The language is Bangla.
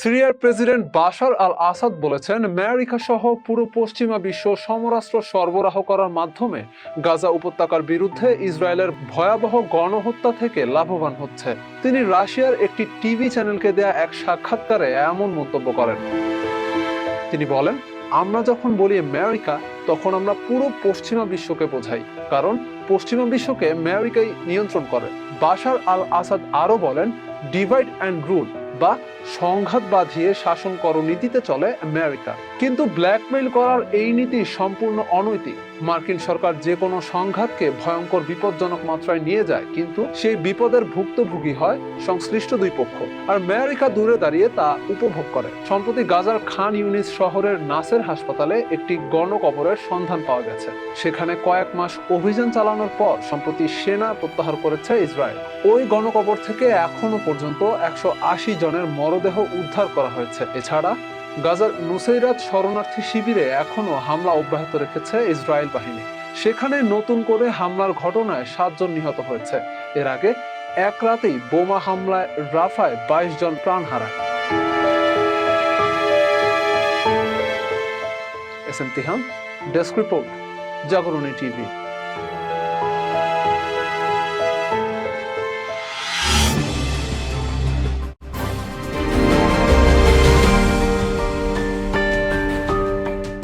সিরিয়ার প্রেসিডেন্ট বাশার আল আসাদ বলেছেন, আমেরিকা সহ পুরো পশ্চিমা বিশ্ব সমরাস্ত্র সরবরাহ করার মাধ্যমে গাজা উপত্যকার বিরুদ্ধে ইসরায়েলের ভয়াবহ গণহত্যা থেকে লাভবান হচ্ছে। তিনি রাশিয়ার একটি টিভি চ্যানেলকে দেয়া এক সাক্ষাৎকারে এমন মন্তব্য করেন। তিনি বলেন, আমরা যখন বলি আমেরিকা, তখন আমরা পুরো পশ্চিমা বিশ্বকে বোঝাই, কারণ পশ্চিমা বিশ্বকে আমেরিকাই নিয়ন্ত্রণ করে। বাশার আল আসাদ আরো বলেন, ডিভাইড অ্যান্ড রুল বা সংঘাত বাঁধিয়ে শাসন করো নীতিতে চলে আমেরিকা। কিন্তু ব্ল্যাকমেইল করার এই নীতি সম্পূর্ণ অনৈতিক। মার্কিন সরকার যে কোনো সংঘাতকে ভয়ঙ্কর বিপজ্জনক মাত্রায় নিয়ে যায়, কিন্তু সেই বিপদের ভুক্তভোগী হয় সংশ্লিষ্ট দুই পক্ষ, আর আমেরিকা দূরে দাঁড়িয়ে তা উপভোগ করে। সম্প্রতি গাজার খান ইউনিস শহরের নাসের হাসপাতালে একটি গণকবরের সন্ধান পাওয়া গেছে। সেখানে কয়েক মাস অভিযান চালানোর পর সম্প্রতি সেনা প্রত্যাহার করেছে ইসরায়েল। ওই গণকবর থেকে এখনো পর্যন্ত 180 জনের মরদেহ উদ্ধার করা হয়েছে। এছাড়া গাজার নুসাইরাত শরণার্থী শিবিরে এখনো হামলা অব্যাহত রেখেছে ইসরায়েল বাহিনী। সেখানে নতুন করে হামলার ঘটনায় 7 জন নিহত হয়েছে। এর আগে এক রাতেই বোমা হামলায় রাফায় 22 জন প্রাণ হারায়। S M Tihan, desk report, Jagorani TV.